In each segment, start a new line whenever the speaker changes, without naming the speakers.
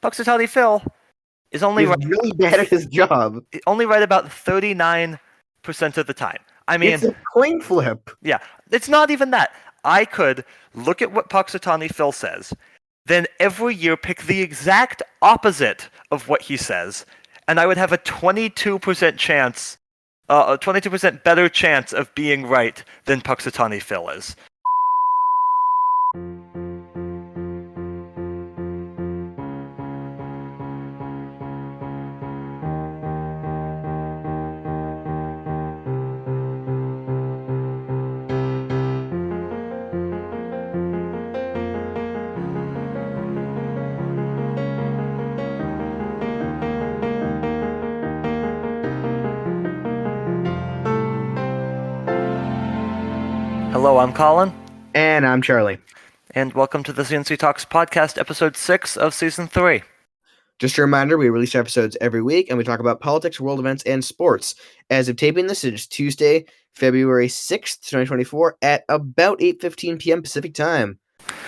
Punxsutawney Phil is only
He's really bad at his job.
right about 39% of the time. I mean,
It's a coin flip.
yeah, it's not even that. I could look at what Punxsutawney Phil says, then every year pick the exact opposite of what he says, and I would have a 22% chance, a 22% better chance of being right than Punxsutawney Phil is. Hello, I'm Colin.
And I'm Charlie.
And welcome to the C&C Talks podcast, episode 6 of season 3.
Just a reminder, we release episodes every week, and we talk about politics, world events, and sports. As of taping this, it is Tuesday, February 6th, 2024, at about 8:15 p.m. Pacific time.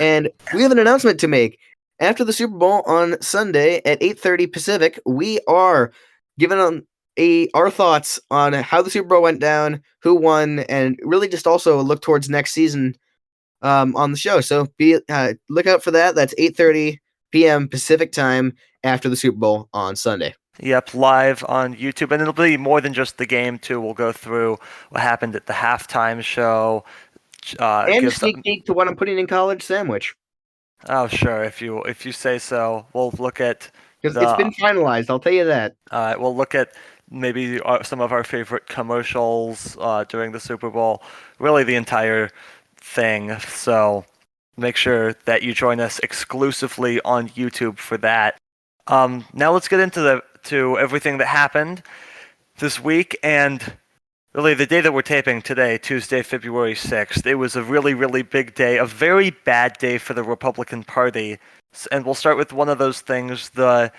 And we have an announcement to make. After the Super Bowl on Sunday at 8:30 Pacific, we are giving our thoughts on how the Super Bowl went down, who won, and really just also a look towards next season on the show. So look out for that. That's 8:30 p.m. Pacific time after the Super Bowl on Sunday.
Yep, live on YouTube. And it'll be more than just the game, too. We'll go through what happened at the halftime show.
And a sneak peek to what I'm putting in college sandwich.
Oh, sure. If you say so. We'll look at...
Because it's been finalized, I'll tell you that.
We'll look at maybe some of our favorite commercials during the Super Bowl. Really the entire thing. So make sure that you join us exclusively on YouTube for that. Now let's get into everything that happened this week, and really the day that we're taping today, Tuesday, February 6th. It was a really, really big day, a very bad day for the Republican Party. And we'll start with one of those things, the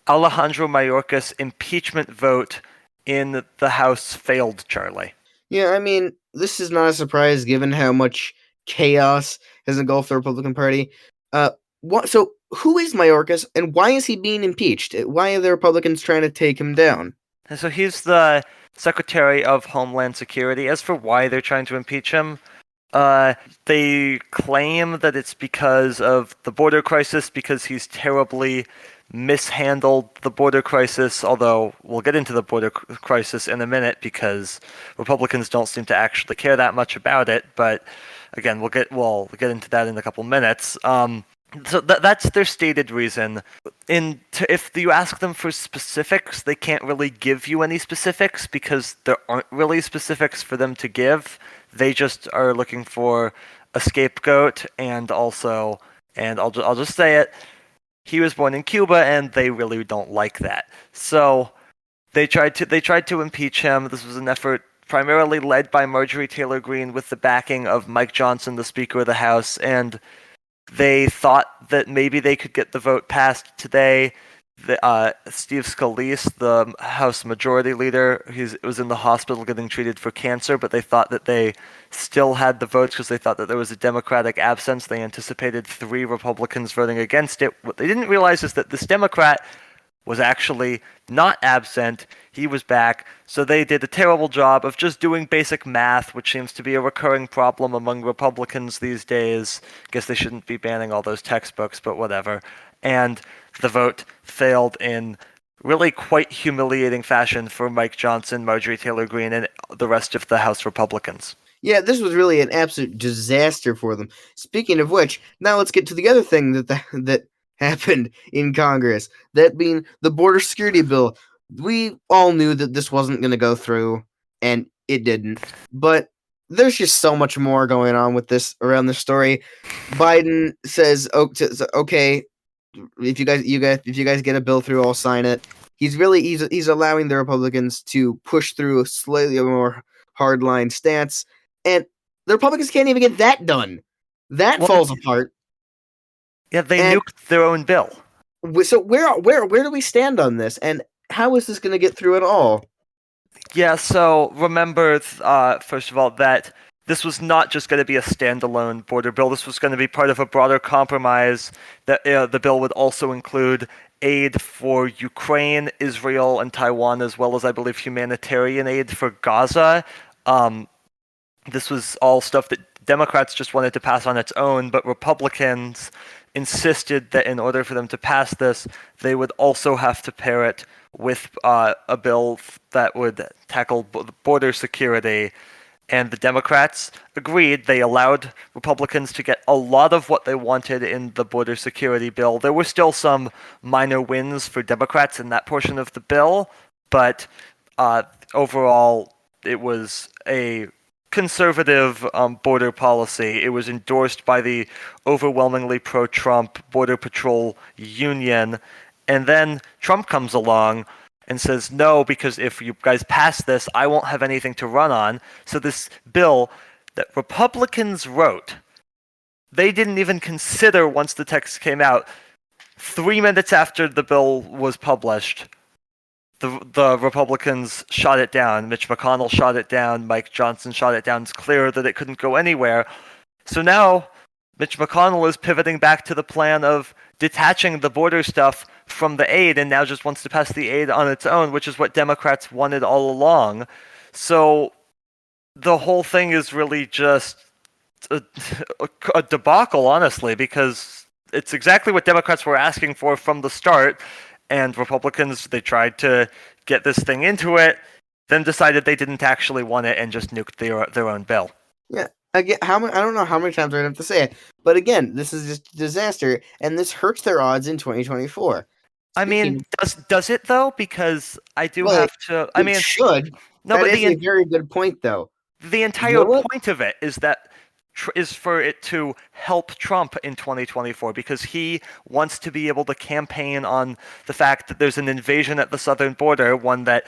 Alejandro Mayorkas impeachment vote in the House failed, Charlie.
Yeah, I mean, this is not a surprise given how much chaos has engulfed the Republican Party. So who is Mayorkas, and why is he being impeached? Why are the Republicans trying to take him down?
And so he's the Secretary of Homeland Security. As for why they're trying to impeach him, they claim that it's because of the border crisis, because he's terribly mishandled the border crisis, although we'll get into the border crisis in a minute because Republicans don't seem to actually care that much about it, but again, we'll get into that in a couple minutes. So that's their stated reason. If you ask them for specifics, they can't really give you any specifics because there aren't really specifics for them to give. They just are looking for a scapegoat, and also, and I'll just say it, he was born in Cuba, and they really don't like that. So they tried to impeach him. This was an effort primarily led by Marjorie Taylor Greene with the backing of Mike Johnson, the Speaker of the House, and they thought that maybe they could get the vote passed today. Steve Scalise, the House Majority Leader, was in the hospital getting treated for cancer, but they thought that they still had the votes because they thought that there was a Democratic absence. They anticipated 3 Republicans voting against it. What they didn't realize is that this Democrat was actually not absent. He was back. So they did a terrible job of just doing basic math, which seems to be a recurring problem among Republicans these days. Guess they shouldn't be banning all those textbooks, but whatever. And the vote failed in really quite humiliating fashion for Mike Johnson, Marjorie Taylor Greene, and the rest of the House Republicans.
Yeah, this was really an absolute disaster for them. Speaking of which, now let's get to the other thing that happened in Congress, that being the border security bill. We all knew that this wasn't going to go through, and it didn't. But there's just so much more going on with this around this story. Biden says, "Okay, if you guys get a bill through, I'll sign it." He's allowing the Republicans to push through a slightly more hardline stance, and the Republicans can't even get that done. That falls apart.
Yeah, they nuked their own bill.
So where do we stand on this, and how is this going to get through at all?
Yeah, so remember, first of all, that this was not just going to be a standalone border bill. This was going to be part of a broader compromise that the bill would also include aid for Ukraine, Israel, and Taiwan, as well as, I believe, humanitarian aid for Gaza. This was all stuff that Democrats just wanted to pass on its own, but Republicans insisted that in order for them to pass this, they would also have to pair it with a bill that would tackle border security. And the Democrats agreed. They allowed Republicans to get a lot of what they wanted in the border security bill. There were still some minor wins for Democrats in that portion of the bill, but overall, it was a conservative border policy. It was endorsed by the overwhelmingly pro-Trump Border Patrol Union. And then Trump comes along and says, no, because if you guys pass this, I won't have anything to run on. So this bill that Republicans wrote, they didn't even consider once the text came out. 3 minutes after the bill was published, the Republicans shot it down. Mitch McConnell shot it down. Mike Johnson shot it down. It's clear that it couldn't go anywhere. So now Mitch McConnell is pivoting back to the plan of detaching the border stuff from the aid and now just wants to pass the aid on its own, which is what Democrats wanted all along. So the whole thing is really just a debacle, honestly, because it's exactly what Democrats were asking for from the start. And Republicans, they tried to get this thing into it, then decided they didn't actually want it and just nuked their own bill.
Yeah. Again, I don't know how many times I have to say it, but again, this is just a disaster, and this hurts their odds in 2024.
I mean, does it though? Because I do have to. I mean,
it should.
No,
that
but
is a very good point, though.
The entire point of it is that is for it to help Trump in 2024 because he wants to be able to campaign on the fact that there's an invasion at the southern border, one that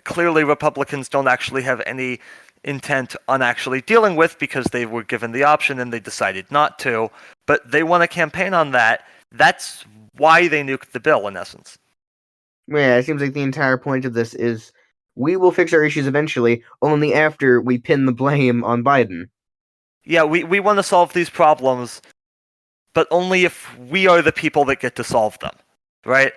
clearly Republicans don't actually have any intent on actually dealing with because they were given the option and they decided not to. But they want to campaign on that. That's why they nuked the bill, in essence.
Yeah, it seems like the entire point of this is we will fix our issues eventually, only after we pin the blame on Biden.
Yeah, we want to solve these problems, but only if we are the people that get to solve them, right?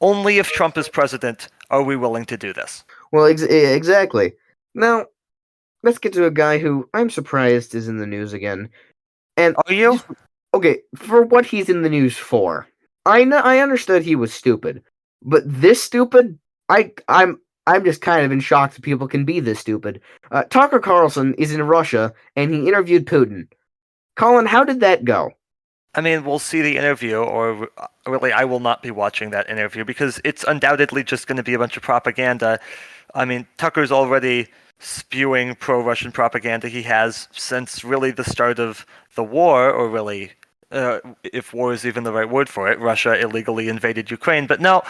Only if Trump is president are we willing to do this.
Well, exactly. Now, let's get to a guy who I'm surprised is in the news again. And
are you?
Okay, for what he's in the news for. I understood he was stupid, but this stupid, I'm just kind of in shock that people can be this stupid. Tucker Carlson is in Russia, and he interviewed Putin. Colin, how did that go?
I mean, we'll see the interview, or really, I will not be watching that interview because it's undoubtedly just going to be a bunch of propaganda. I mean, Tucker's already spewing pro-Russian propaganda. He has since really the start of the war, or really, if war is even the right word for it, Russia illegally invaded Ukraine. But no,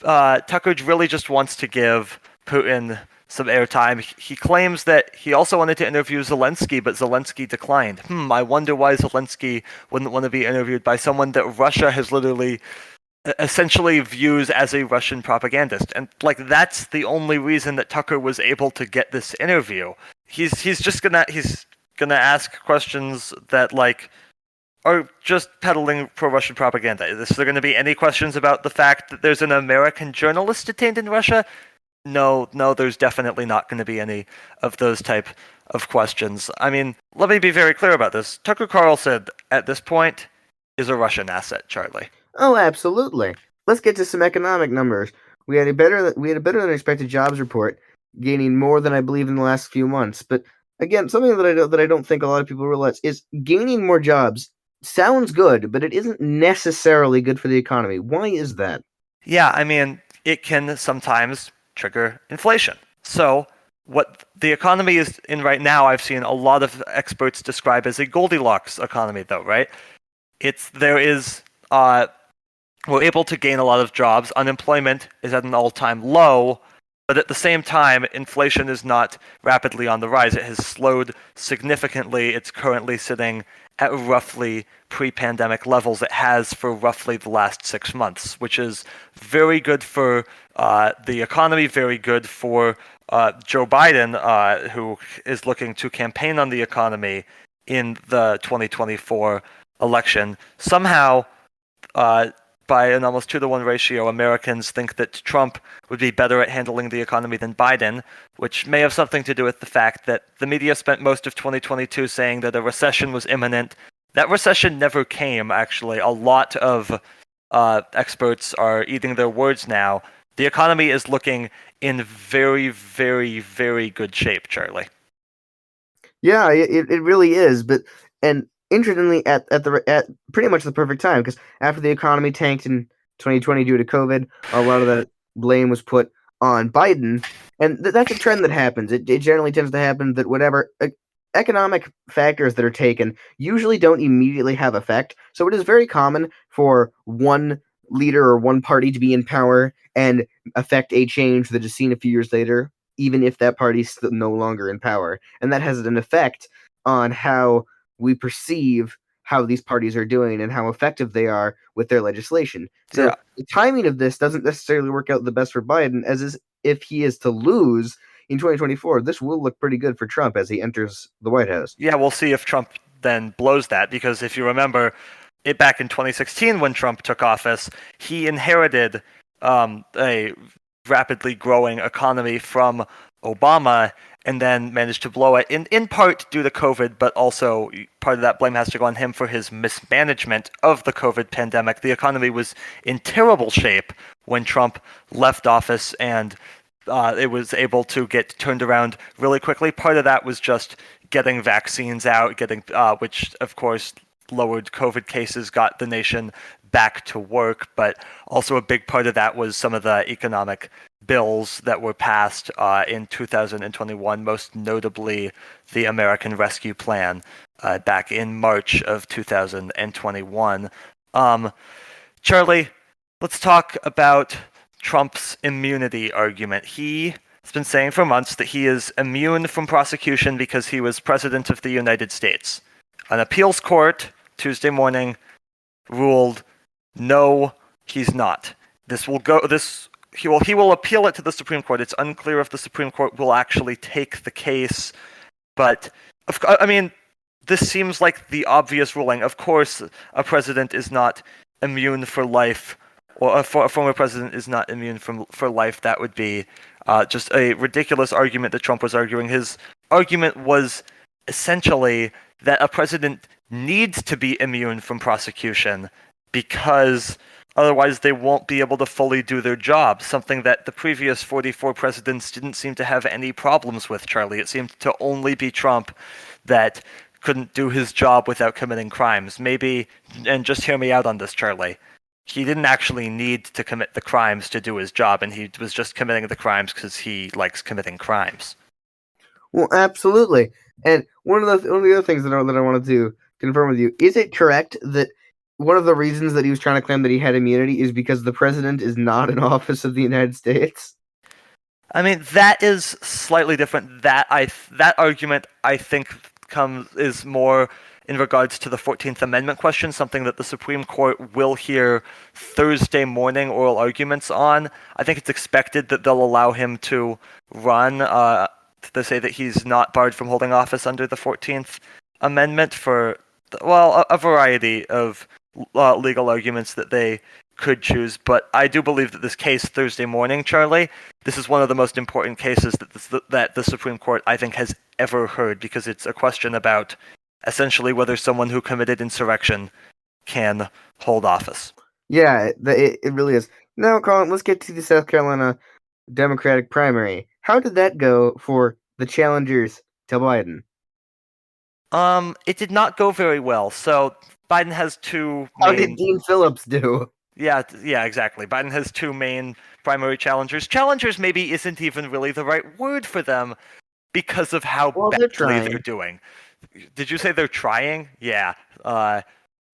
Tucker really just wants to give Putin some airtime. He claims that he also wanted to interview Zelensky, but Zelensky declined. I wonder why Zelensky wouldn't want to be interviewed by someone that Russia has literally essentially views as a Russian propagandist. And that's the only reason that Tucker was able to get this interview. He's gonna ask questions that are just peddling pro-Russian propaganda. Is there going to be any questions about the fact that there's an American journalist detained in Russia? No, there's definitely not going to be any of those type of questions. I mean, let me be very clear about this. Tucker Carlson, at this point, is a Russian asset, Charlie.
Oh, absolutely. Let's get to some economic numbers. We had a better than expected jobs report, gaining more than I believe in the last few months. But again, something that I don't think a lot of people realize is gaining more jobs sounds good, but it isn't necessarily good for the economy. Why is that?
Yeah, I mean, it can sometimes trigger inflation. So what the economy is in right now, I've seen a lot of experts describe as a Goldilocks economy, though, right? We're able to gain a lot of jobs. Unemployment is at an all-time low, but at the same time, inflation is not rapidly on the rise. It has slowed significantly. It's currently sitting at roughly pre-pandemic levels. It has for roughly the last 6 months, which is very good for the economy, very good for Joe Biden, who is looking to campaign on the economy in the 2024 election. Somehow, by an almost 2-to-1 ratio, Americans think that Trump would be better at handling the economy than Biden, which may have something to do with the fact that the media spent most of 2022 saying that a recession was imminent. That recession never came, actually. A lot of experts are eating their words now. The economy is looking in very, very, very good shape, Charlie.
Yeah, it really is. And interestingly, at pretty much the perfect time, because after the economy tanked in 2020 due to COVID, a lot of that blame was put on Biden, and that's a trend that happens. It generally tends to happen that whatever economic factors that are taken usually don't immediately have effect. So it is very common for one leader or one party to be in power and affect a change that is seen a few years later, even if that party's still no longer in power. And that has an effect on how we perceive how these parties are doing and how effective they are with their legislation. So
Yeah.
the timing of this doesn't necessarily work out the best for Biden, as is if he is to lose in 2024, this will look pretty good for Trump as he enters the White House.
Yeah, we'll see if Trump then blows that, because if you remember, back in 2016 when Trump took office, he inherited a rapidly growing economy from Obama and then managed to blow it, in part due to COVID, but also part of that blame has to go on him for his mismanagement of the COVID pandemic. The economy was in terrible shape when Trump left office, and it was able to get turned around really quickly. Part of that was just getting vaccines out, which of course lowered COVID cases, got the nation back to work, but also a big part of that was some of the economic bills that were passed in 2021, most notably the American Rescue Plan back in March of 2021. Charlie, let's talk about Trump's immunity argument. He has been saying for months that he is immune from prosecution because he was president of the United States. An appeals court Tuesday morning ruled no, he's not. He will appeal it to the Supreme Court. It's unclear if the Supreme Court will actually take the case, but I mean, this seems like the obvious ruling. Of course, a president is not immune for life, or a former president is not immune for life. That would be just a ridiculous argument that Trump was arguing. His argument was essentially that a president needs to be immune from prosecution because otherwise they won't be able to fully do their job, something that the previous 44 presidents didn't seem to have any problems with, Charlie. It seemed to only be Trump that couldn't do his job without committing crimes. Maybe, and just hear me out on this, Charlie, he didn't actually need to commit the crimes to do his job, and he was just committing the crimes because he likes committing crimes.
Well, absolutely. And one of the other things that I wanted to confirm with you, is it correct that one of the reasons that he was trying to claim that he had immunity is because the president is not an office of the United States?
I mean, that is slightly different. That argument, I think, is more in regards to the 14th Amendment question, something that the Supreme Court will hear Thursday morning oral arguments on. I think it's expected that they'll allow him to run. They say that he's not barred from holding office under the 14th Amendment for, well, a variety of legal arguments that they could choose. But I do believe that this case Thursday morning, Charlie, this is one of the most important cases that the Supreme Court, I think, has ever heard, because it's a question about essentially whether someone who committed insurrection can hold office.
Yeah, it really is. Now, Colin, let's get to the South Carolina Democratic primary. How did that go for the challengers to Biden?
It did not go very well. So Biden has two main...
How did Dean Phillips do?
Yeah, exactly. Biden has two main primary challengers. Challengers maybe isn't even really the right word for them because of how badly they're doing. Did you say they're trying? Yeah,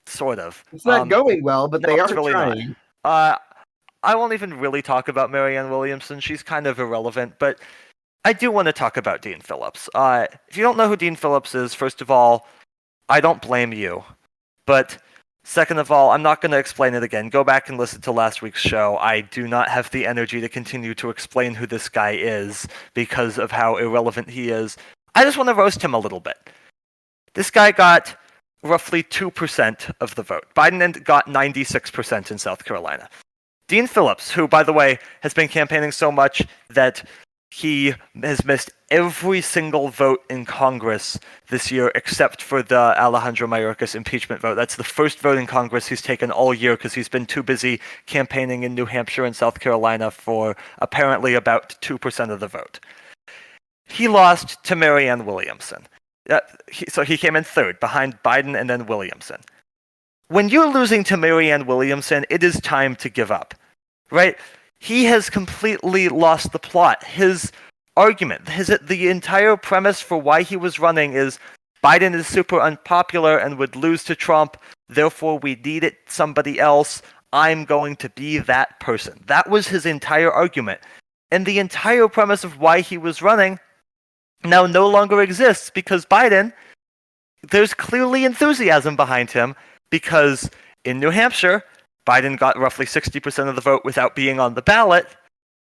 sort of.
It's not going well, but they are
really
trying.
I won't even really talk about Marianne Williamson. She's kind of irrelevant, but I do want to talk about Dean Phillips. If you don't know who Dean Phillips is, first of all, I don't blame you. But second of all, I'm not going to explain it again. Go back and listen to last week's show. I do not have the energy to continue to explain who this guy is because of how irrelevant he is. I just want to roast him a little bit. This guy got roughly 2% of the vote. Biden got 96% in South Carolina. Dean Phillips, who, by the way, has been campaigning so much that he has missed every single vote in Congress this year except for the Alejandro Mayorkas impeachment vote. That's the first vote in Congress he's taken all year because he's been too busy campaigning in New Hampshire and South Carolina for apparently about 2% of the vote. He lost to Marianne Williamson. So he came in third, behind Biden and then Williamson. When you're losing to Marianne Williamson, it is time to give up, right? He has completely lost the plot. His argument, the entire premise for why he was running is Biden is super unpopular and would lose to Trump, therefore we need somebody else. I'm going to be that person. That was his entire argument. And the entire premise of why he was running now no longer exists because Biden, there's clearly enthusiasm behind him because in New Hampshire, Biden got roughly 60% of the vote without being on the ballot,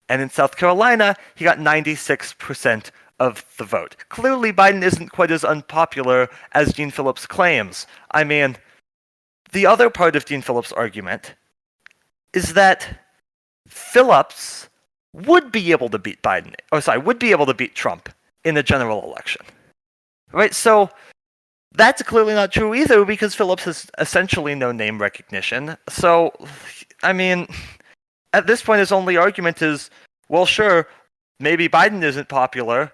and in South Carolina, he got 96% of the vote. Clearly, Biden isn't quite as unpopular as Dean Phillips claims. I mean, the other part of Dean Phillips' argument is that Phillips would be able to beat Trump in the general election. Right? So that's clearly not true either because Phillips has essentially no name recognition. So, I mean, at this point his only argument is, well, sure, maybe Biden isn't popular,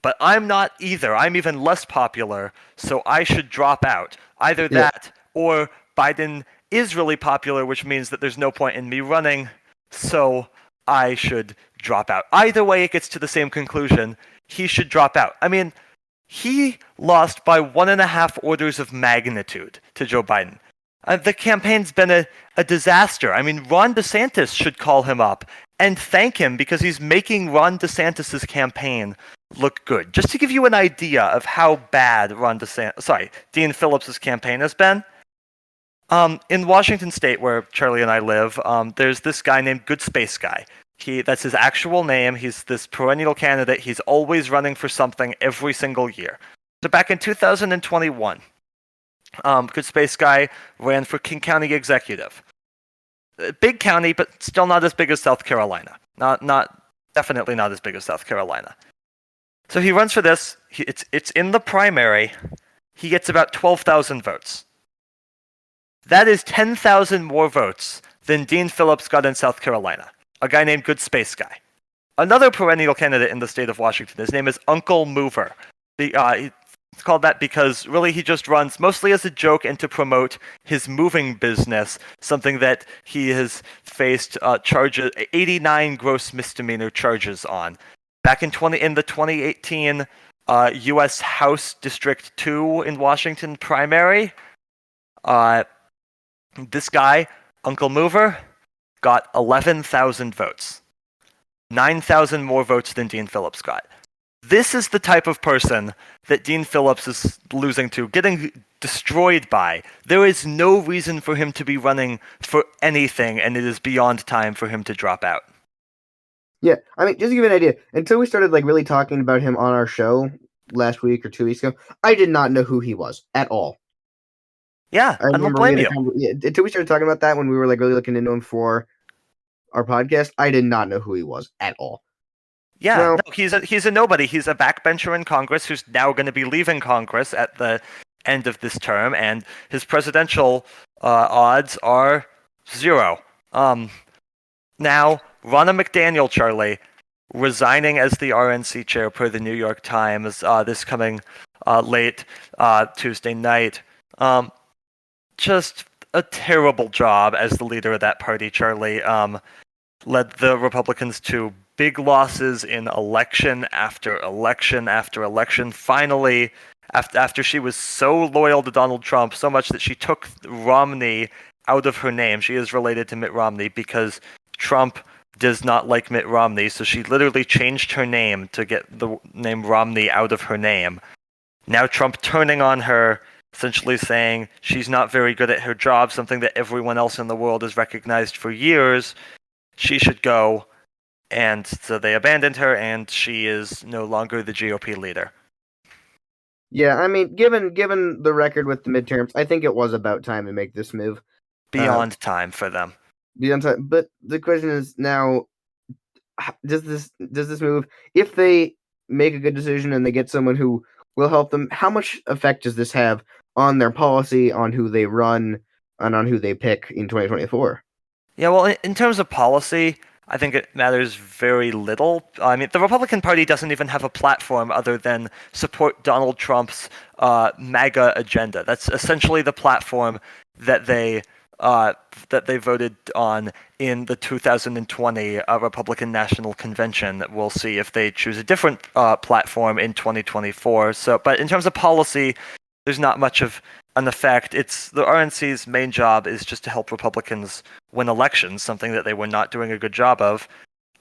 but I'm not either. I'm even less popular, so I should drop out. Either that or Biden is really popular, which means that there's no point in me running, so I should drop out. Either way, it gets to the same conclusion. He should drop out. I mean, he lost by 1.5 orders of magnitude to Joe Biden. The campaign's been a disaster. I mean, Ron DeSantis should call him up and thank him because he's making Ron DeSantis' campaign look good. Just to give you an idea of how bad Dean Phillips' campaign has been. In Washington State, where Charlie and I live, there's this guy named Good Space Guy. That's his actual name. He's this perennial candidate. He's always running for something every single year. So back in 2021, Good Space Guy ran for King County Executive. Big county, but still not as big as South Carolina. Definitely not as big as South Carolina. So he runs for this. It's in the primary. He gets about 12,000 votes. That is 10,000 more votes than Dean Phillips got in South Carolina. A guy named Good Space Guy. Another perennial candidate in the state of Washington. His name is Uncle Mover. It's called that because really he just runs mostly as a joke and to promote his moving business, something that he has faced 89 gross misdemeanor charges on. Back in the 2018 U.S. House District 2 in Washington primary, this guy, Uncle Mover, got 11,000 votes. 9,000 more votes than Dean Phillips got. This is the type of person that Dean Phillips is losing to, getting destroyed by. There is no reason for him to be running for anything, and it is beyond time for him to drop out.
Yeah, I mean, just to give you an idea, until we started really talking about him on our show last week or 2 weeks ago, I did not know who he was at all.
Yeah, I don't blame you.
Until we started talking about that when we were really looking into him for our podcast, I did not know who he was at all.
Yeah, no, he's a nobody. He's a backbencher in Congress who's now going to be leaving Congress at the end of this term, and his presidential odds are 0. Now, Ronna McDaniel, Charlie, resigning as the RNC chair per the New York Times this coming late Tuesday night. Just a terrible job as the leader of that party, Charlie. Led the Republicans to big losses in election after election after election. Finally, after she was so loyal to Donald Trump, so much that she took Romney out of her name. She is related to Mitt Romney because Trump does not like Mitt Romney, so she literally changed her name to get the name Romney out of her name. Now Trump turning on her, essentially saying she's not very good at her job, something that everyone else in the world has recognized for years. She should go. And so they abandoned her, and she is no longer the GOP leader.
Yeah, I mean, given the record with the midterms, I think it was about time to make this move.
Beyond time for them.
Beyond time, but the question is now: does this move, if they make a good decision and they get someone who will help them, how much effect does this have on their policy, on who they run, and on who they pick in 2024?
Yeah, well, in terms of policy, I think it matters very little. I mean, the Republican Party doesn't even have a platform other than support Donald Trump's MAGA agenda. That's essentially the platform that they voted on in the 2020 Republican National Convention. We'll see if they choose a different platform in 2024. So, but in terms of policy, there's not much of an effect. It's the RNC's main job is just to help Republicans win elections, something that they were not doing a good job of.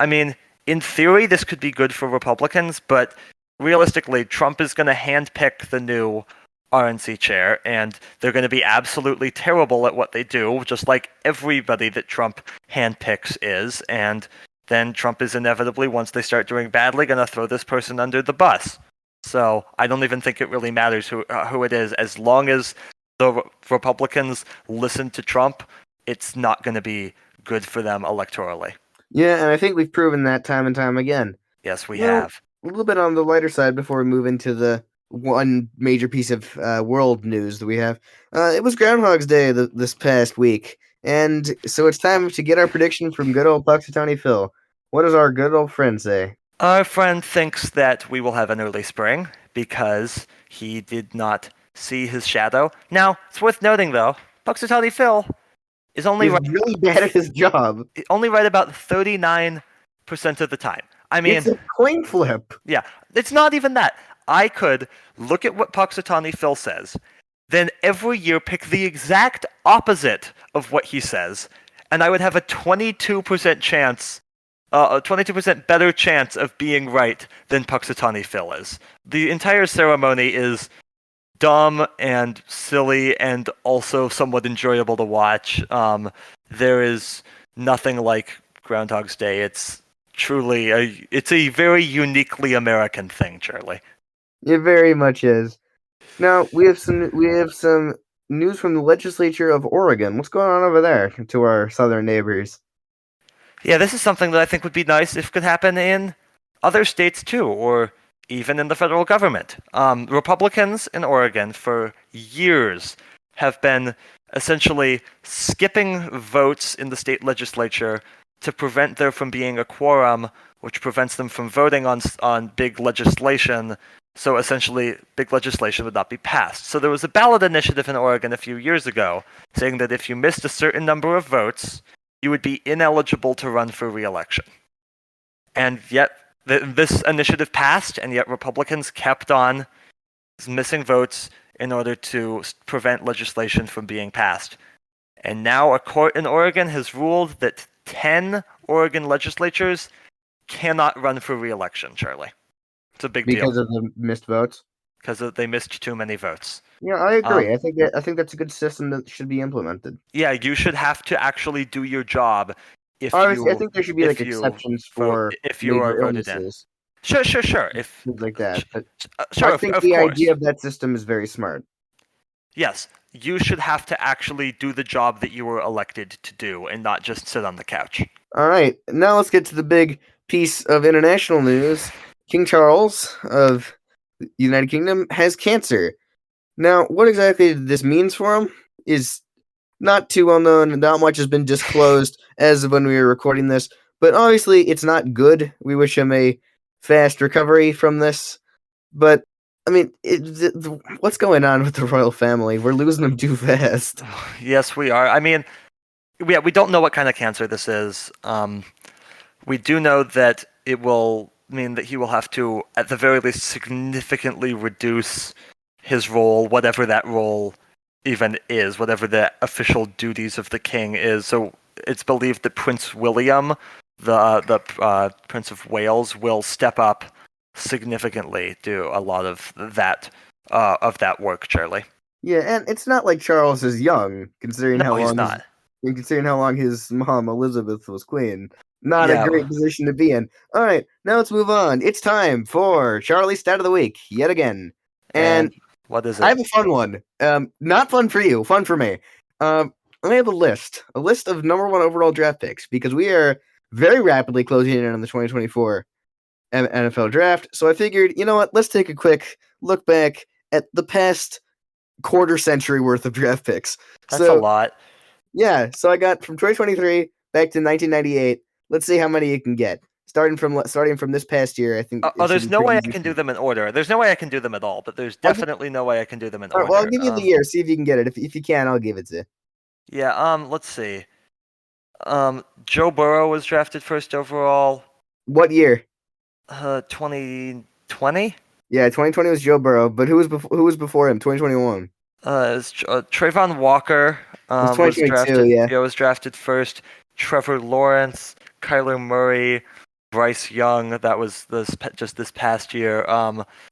I mean, in theory, this could be good for Republicans, but realistically, Trump is going to handpick the new RNC chair, and they're going to be absolutely terrible at what they do, just like everybody that Trump handpicks is, and then Trump is inevitably, once they start doing badly, going to throw this person under the bus. So I don't even think it really matters who it is. As long as the Republicans listen to Trump, it's not going to be good for them electorally.
Yeah, and I think we've proven that time and time again.
Yes, we have.
A little bit on the lighter side before we move into the one major piece of world news that we have. It was Groundhogs Day this past week, and so it's time to get our prediction from good old Puxatawny Phil. What does our good old friend say?
Our friend thinks that we will have an early spring because he did not see his shadow. Now, it's worth noting, though, Puxatawny Phil is only
really bad at his job.
Only right about 39% of the time. I mean,
it's a coin flip.
Yeah, it's not even that. I could look at what Puxatawny Phil says, then every year pick the exact opposite of what he says, and I would have a 22% chance, a 22% better chance of being right than Puxatawny Phil is. The entire ceremony is dumb and silly and also somewhat enjoyable to watch. There is nothing like Groundhog's Day. It's truly it's a very uniquely American thing, Charlie.
It very much is. Now we have some news from the Legislature of Oregon. What's going on over there to our southern neighbors?
Yeah, this is something that I think would be nice if it could happen in other states too, or even in the federal government. Republicans in Oregon for years have been essentially skipping votes in the state legislature to prevent there from being a quorum, which prevents them from voting on big legislation. So essentially, big legislation would not be passed. So there was a ballot initiative in Oregon a few years ago saying that if you missed a certain number of votes, you would be ineligible to run for re-election. And yet, this initiative passed, and yet Republicans kept on missing votes in order to prevent legislation from being passed. And now a court in Oregon has ruled that 10 Oregon legislatures cannot run for re-election, Charlie. It's a big deal.
Because of the missed votes?
Because they missed too many votes.
Yeah, I agree. I think that's a good system that should be implemented.
Yeah, you should have to actually do your job.
I think there should be exceptions for
if you are voted in. Sure. If
things like that. But
sure,
I think the idea of that system is very smart.
Yes, you should have to actually do the job that you were elected to do, and not just sit on the couch.
All right, now let's get to the big piece of international news. King Charles of the United Kingdom has cancer. Now, what exactly this means for him is not too well known. Not much has been disclosed as of when we were recording this, but obviously it's not good. We wish him a fast recovery from this. But, I mean, what's going on with the royal family? We're losing them too fast.
Yes, we are. I mean, we don't know what kind of cancer this is. We do know that it will mean that he will have to, at the very least, significantly reduce his role, whatever that role even is, whatever the official duties of the king is. So it's believed that Prince William, the Prince of Wales, will step up significantly, do a lot of that work, Charlie.
Yeah, and it's not like Charles is young, considering
he's not.
Considering how long his mom Elizabeth was queen. Not a great position to be in. All right, now let's move on. It's time for Charlie's Stat of the Week, yet again. And
what is
I
it?
have a fun one. Not fun for you, fun for me. I have a list of number one overall draft picks because we are very rapidly closing in on the 2024 NFL draft. So I figured, you know what? Let's take a quick look back at the past quarter century worth of draft picks.
That's a lot.
Yeah, so I got from 2023 back to 1998. Let's see how many you can get. Starting from this past year, I think it should
There's
be
no
pretty
way I
easy.
can do them in order. There's no way I can do them at all, but there's
I'll give-
definitely no way I can do them in
All right,
order.
well, I'll give you the year. See if you can get it. If you can, I'll give it to you.
Yeah, let's see. Joe Burrow was drafted first overall.
What year?
2020.
Yeah, 2020 was Joe Burrow, but who was before him? 2021.
Trayvon Walker
It was
was
2022.
drafted.
Yeah.
Yeah, was drafted first. Trevor Lawrence, Kyler Murray, Bryce Young. That was just this past year.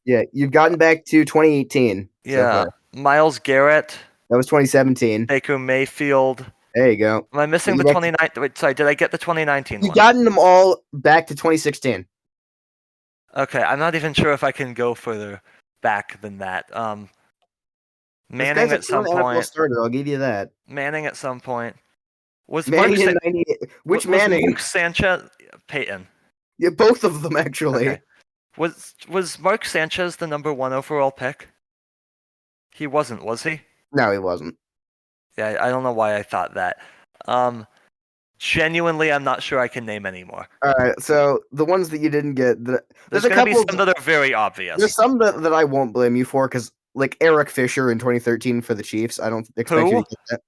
Yeah, you've gotten back to 2018 so
Yeah,
far.
Myles Garrett,
That was 2017.
Baker Mayfield.
There you go.
Am I missing the
You got-
2019? Wait, sorry, did I get the 2019
You've
one?
gotten them all back to 2016.
Okay, I'm not even sure if I can go further back than that.
This
Manning
guy's a
at some
current NFL
point.
starter. I'll give you that.
Manning at some point. Was
Manning
Mark
in 98. Which
was
Manning?
Mark Sanchez Peyton?
Yeah, both of them actually.
Okay. Was Mark Sanchez the number one overall pick? He wasn't, was he?
No, he wasn't.
Yeah, I don't know why I thought that. Genuinely, I'm not sure I can name any more.
All right, so the ones that you didn't get,
There's
a
going to be
couple.
some that are very obvious.
There's some that I won't blame you for because, like Eric Fisher in 2013 for the Chiefs, I don't expect you to get that.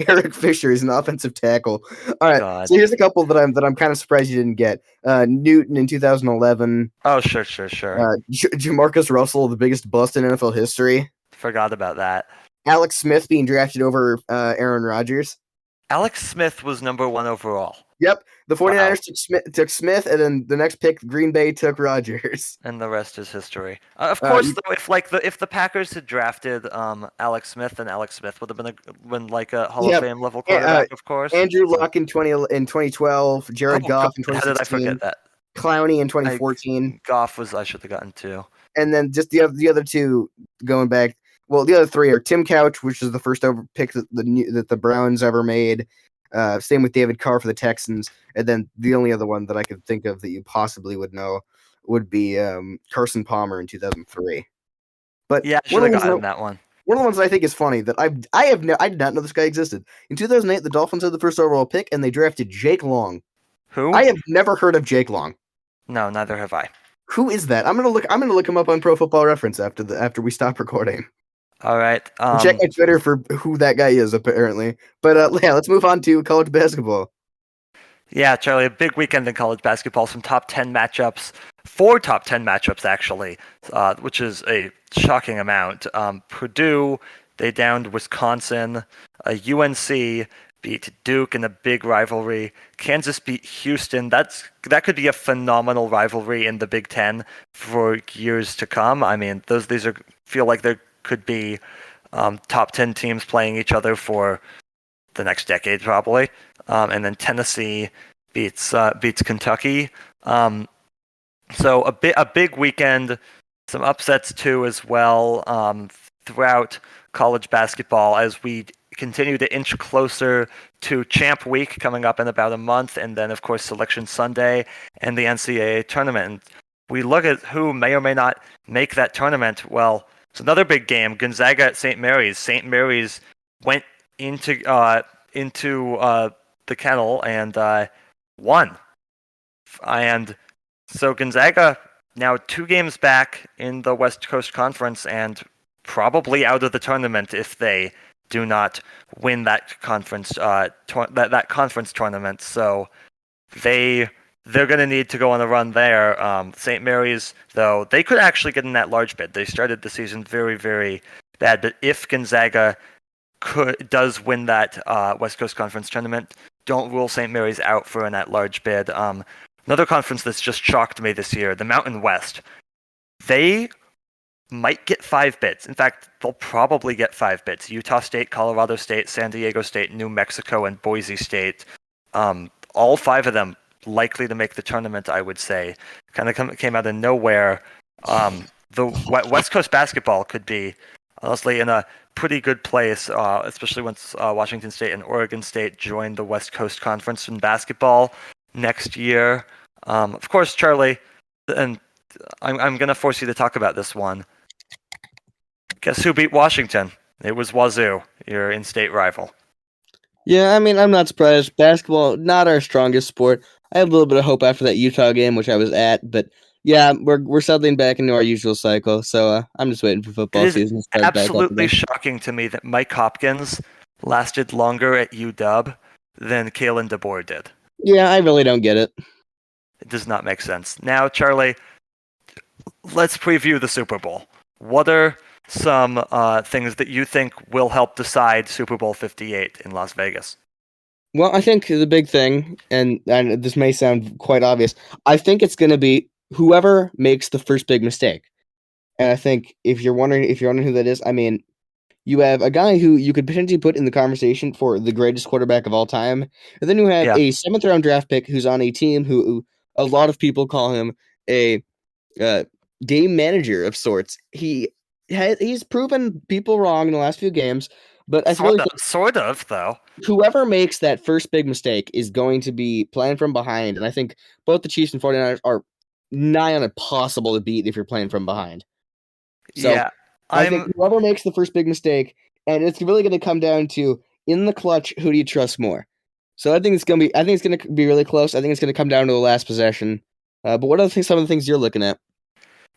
Eric Fisher is an offensive tackle. All right,
God.
so here's a couple that I'm kind of surprised you didn't get. Newton in 2011.
Oh, sure.
Jamarcus Russell, the biggest bust in NFL history.
Forgot about that.
Alex Smith being drafted over Aaron Rodgers.
Alex Smith was number one overall.
Yep, the 49ers took Smith, and then the next pick, Green Bay took Rodgers.
And the rest is history. Of course, though, if the Packers had drafted Alex Smith, then Alex Smith would have been like a Hall of Fame level quarterback, of course.
Andrew Luck in 2012, Jared Goff in 2016.
How did I forget that?
Clowney in 2014.
Goff I should have gotten too.
And then just the other two going back. Well, the other three are Tim Couch, which is the first ever pick that the Browns ever made. Same with David Carr for the Texans, and then the only other one that I could think of that you possibly would know would be Carson Palmer in 2003. But
yeah, I should have gotten that one.
One of the ones that I think is funny that I did not know this guy existed. In 2008, the Dolphins had the first overall pick, and they drafted Jake Long.
Who?
I have never heard of Jake Long.
No, neither have I.
Who is that? I'm gonna look him up on Pro Football Reference after we stop recording.
All right.
Check my Twitter for who that guy is, apparently. But yeah, let's move on to college basketball.
Yeah, Charlie, a big weekend in college basketball. Some top 10 matchups. 4 top 10 matchups, actually, which is a shocking amount. Purdue, they downed Wisconsin. UNC beat Duke in a big rivalry. Kansas beat Houston. That could be a phenomenal rivalry in the Big Ten for years to come. I mean, feel like there could be top 10 teams playing each other for the next decade, probably. And then Tennessee beats Kentucky. So a big weekend. Some upsets too as well throughout college basketball as we continue to inch closer to Champ Week coming up in about a month, and then of course Selection Sunday and the NCAA tournament. And we look at who may or may not make that tournament. Well, it's another big game. Gonzaga at St. Mary's. St. Mary's went into the kennel and won. And so Gonzaga now 2 games back in the West Coast Conference and probably out of the tournament if they do not win that conference that conference tournament. So they're going to need to go on a run there. St. Mary's, though, they could actually get in that large bid. They started the season very, very bad. But if Gonzaga does win that West Coast Conference tournament, don't rule St. Mary's out for an at-large bid. Another conference that's just shocked me this year, the Mountain West. They might get 5 bids. In fact, they'll probably get 5 bids. Utah State, Colorado State, San Diego State, New Mexico, and Boise State. All 5 of them likely to make the tournament, I would say. Kind of came out of nowhere. the West Coast basketball could be honestly in a pretty good place, especially once Washington State and Oregon State join the West Coast Conference in basketball next year. Of course, Charlie, and I'm going to force you to talk about this one. Guess who beat Washington? It was Wazoo, your in-state rival.
Yeah, I mean, I'm not surprised. Basketball, not our strongest sport. I have a little bit of hope after that Utah game, which I was at, but yeah, we're settling back into our usual cycle. So I'm just waiting for football season to start back up
Absolutely
again.
shocking to me that Mike Hopkins lasted longer at UW than Kalen DeBoer did.
Yeah, I really don't get it.
It does not make sense. Now, Charlie, let's preview the Super Bowl. What are some things that you think will help decide Super Bowl 58 in Las Vegas?
Well, I think the big thing, and this may sound quite obvious, I think it's going to be whoever makes the first big mistake. And I think if you're wondering who that is, I mean, you have a guy who you could potentially put in the conversation for the greatest quarterback of all time, and then you have a 7th round draft pick who's on a team who a lot of people call him a game manager of sorts. He's proven people wrong in the last few games, but I really think
sort of though.
Whoever makes that first big mistake is going to be playing from behind, and I think both the Chiefs and 49ers are nigh on impossible to beat if you're playing from behind. So
yeah,
I think whoever makes the first big mistake, and it's really going to come down to in the clutch, who do you trust more? So I think it's going to be really close. I think it's going to come down to the last possession. But what are some of the things you're looking at?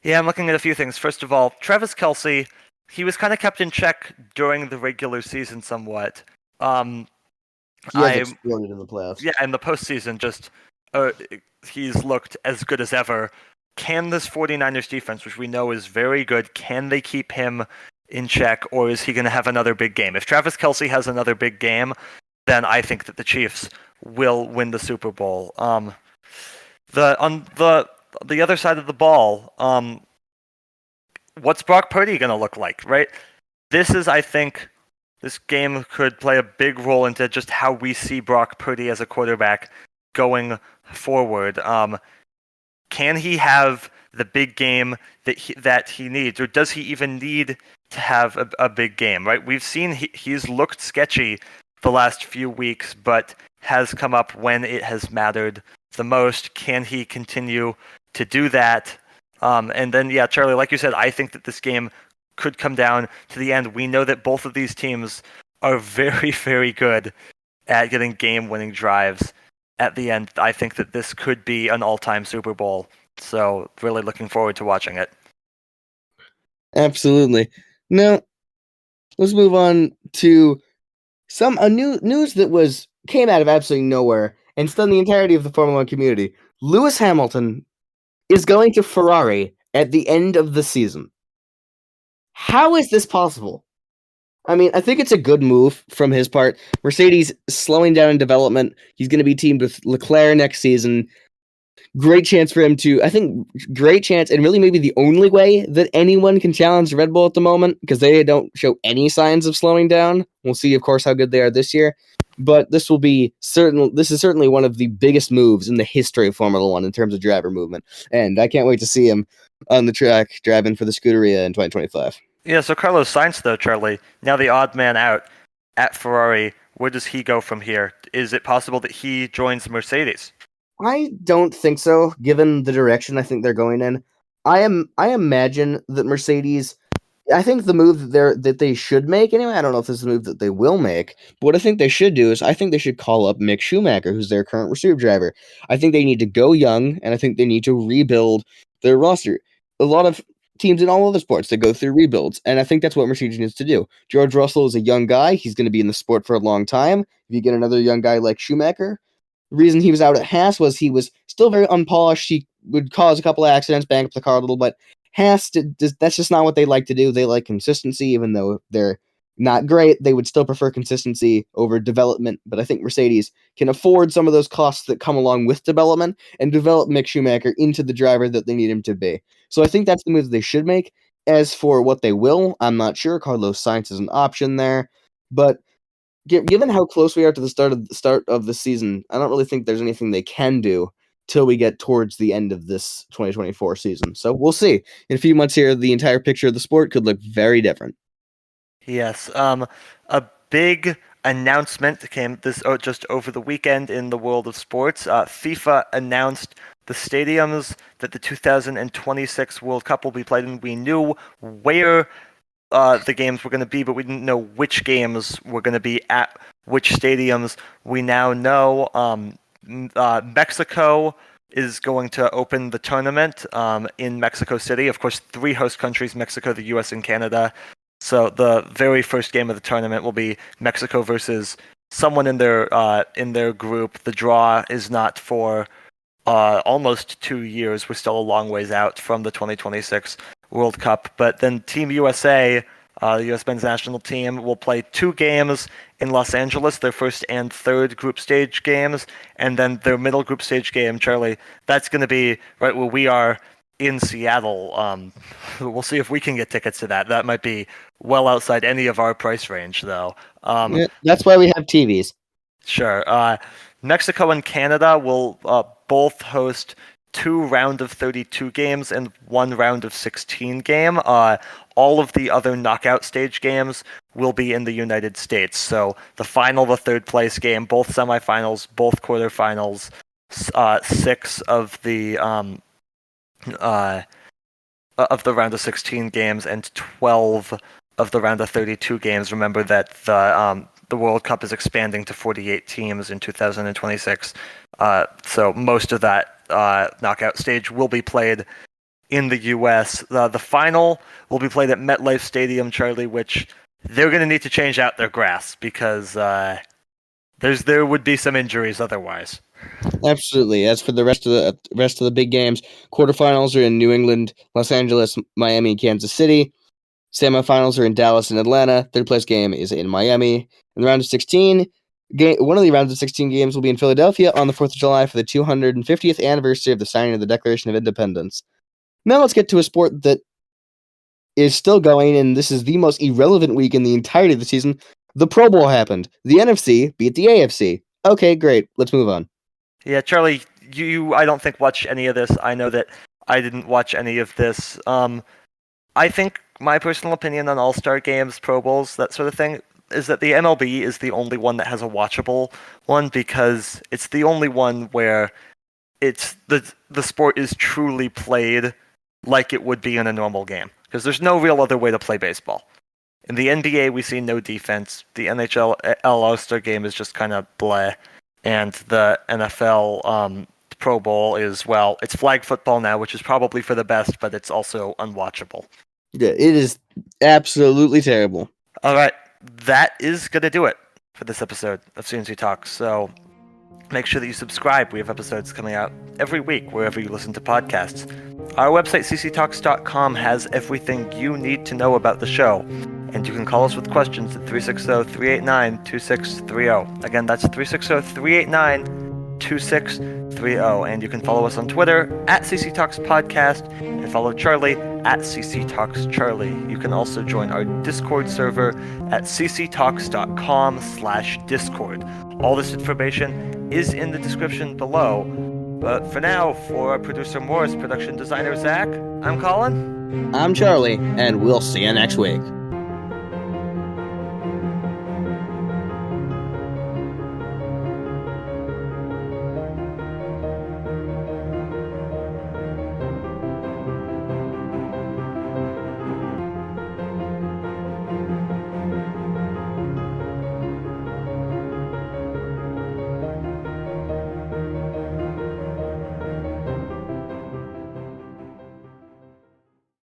Yeah, I'm looking at a few things. First of all, Travis Kelce, he was kind of kept in check during the regular season somewhat.
He has exploded in the playoffs.
Yeah, in the postseason, just he's looked as good as ever. Can this 49ers defense, which we know is very good, can they keep him in check, or is he going to have another big game? If Travis Kelce has another big game, then I think that the Chiefs will win the Super Bowl. On the other side of the ball, what's Brock Purdy going to look like, right? I think this game could play a big role into just how we see Brock Purdy as a quarterback going forward. Can he have the big game that he needs, or does he even need to have a big game, right? We've seen he's looked sketchy the last few weeks, but has come up when it has mattered the most. Can he continue to do that? And then, yeah, Charlie, like you said, I think that this game could come down to the end. We know that both of these teams are very, very good at getting game-winning drives at the end. I think that this could be an all-time Super Bowl. So really looking forward to watching it.
Absolutely. Now, let's move on to some news that came out of absolutely nowhere and stunned the entirety of the Formula 1 community. Lewis Hamilton is going to Ferrari at the end of the season. How is this possible? I mean, I think it's a good move from his part. Mercedes slowing down in development. He's going to be teamed with Leclerc next season. Great chance for him great chance, and really maybe the only way that anyone can challenge Red Bull at the moment, because they don't show any signs of slowing down. We'll see, of course, how good they are this year. But this is certainly one of the biggest moves in the history of Formula 1 in terms of driver movement. And I can't wait to see him on the track driving for the Scuderia in 2025.
Yeah, so Carlos Sainz, though, Charlie, now the odd man out at Ferrari, where does he go from here? Is it possible that he joins Mercedes?
I don't think so, given the direction I think they're going in. I imagine that Mercedes, I think the move that they should make, anyway, I don't know if this is the move that they will make, but what I think they should do is I think they should call up Mick Schumacher, who's their current reserve driver. I think they need to go young, and I think they need to rebuild their roster. A lot of teams in all other sports that go through rebuilds, and I think that's what Mercedes needs to do. George Russell is a young guy. He's going to be in the sport for a long time. If you get another young guy like Schumacher, the reason he was out at Haas was he was still very unpolished. He would cause a couple of accidents, bang up the car a little, but Haas, that's just not what they like to do. They like consistency, even though they're not great. They would still prefer consistency over development, but I think Mercedes can afford some of those costs that come along with development and develop Mick Schumacher into the driver that they need him to be. So I think that's the move that they should make. As for what they will, I'm not sure. Carlos Sainz is an option there, but given how close we are to the start of the season, I don't really think there's anything they can do till we get towards the end of this 2024 season. So we'll see. In a few months here, the entire picture of the sport could look very different.
Yes. A big announcement came just over the weekend in the world of sports. FIFA announced the stadiums that the 2026 World Cup will be played in. We knew where the games were going to be, but we didn't know which games were going to be at which stadiums. We now know Mexico is going to open the tournament in Mexico City. Of course, 3 host countries, Mexico, the US, and Canada. So the very first game of the tournament will be Mexico versus someone in their group. The draw is not for almost 2 years. We're still a long ways out from the 2026 World Cup. But then Team USA, the U.S. men's national team, will play 2 games in Los Angeles, their first and third group stage games, and then their middle group stage game, Charlie, that's going to be right where we are in Seattle. We'll see if we can get tickets to that. That might be well outside any of our price range, though.
That's why we have TVs.
Sure. Mexico and Canada will both host 2 round of 32 games and 1 round of 16 game. All of the other knockout stage games will be in the United States. So the final, the third place game, both semifinals, both quarterfinals, 6 of the round of 16 games and 12 of the round of 32 games. Remember that the World Cup is expanding to 48 teams in 2026. So most of that knockout stage will be played in the U.S. The final will be played at MetLife Stadium, Charlie, which they're going to need to change out their grass because there would be some injuries otherwise.
Absolutely. As for the rest of the big games, quarterfinals are in New England, Los Angeles, Miami, Kansas City. Semifinals are in Dallas and Atlanta. Third place game is in Miami. In the round of 16, one of the rounds of 16 games will be in Philadelphia on the 4th of July for the 250th anniversary of the signing of the Declaration of Independence. Now let's get to a sport that is still going, and this is the most irrelevant week in the entirety of the season. The Pro Bowl happened. The NFC beat the AFC. Okay, great. Let's move on.
Yeah, Charlie, you I don't think watch any of this. I know that I didn't watch any of this. I think my personal opinion on All-Star games, Pro Bowls, that sort of thing, is that the MLB is the only one that has a watchable one because it's the only one where it's the sport is truly played like it would be in a normal game. Because there's no real other way to play baseball. In the NBA, we see no defense. The NHL All-Star game is just kind of bleh. And the NFL Pro Bowl is, well, it's flag football now, which is probably for the best, but it's also unwatchable.
Yeah, it is absolutely terrible.
All right, that is going to do it for this episode of C&C Talks. So make sure that you subscribe. We have episodes coming out every week wherever you listen to podcasts. Our website, cctalks.com, has everything you need to know about the show. And you can call us with questions at 360-389-2630. Again, that's 360-389-2630. And you can follow us on Twitter at CC Talks Podcast and follow Charlie at CC Talks Charlie. You can also join our Discord server at cctalks.com/Discord. All this information is in the description below. But for now, for our producer Morris, production designer Zach, I'm Colin.
I'm Charlie, and we'll see you next week.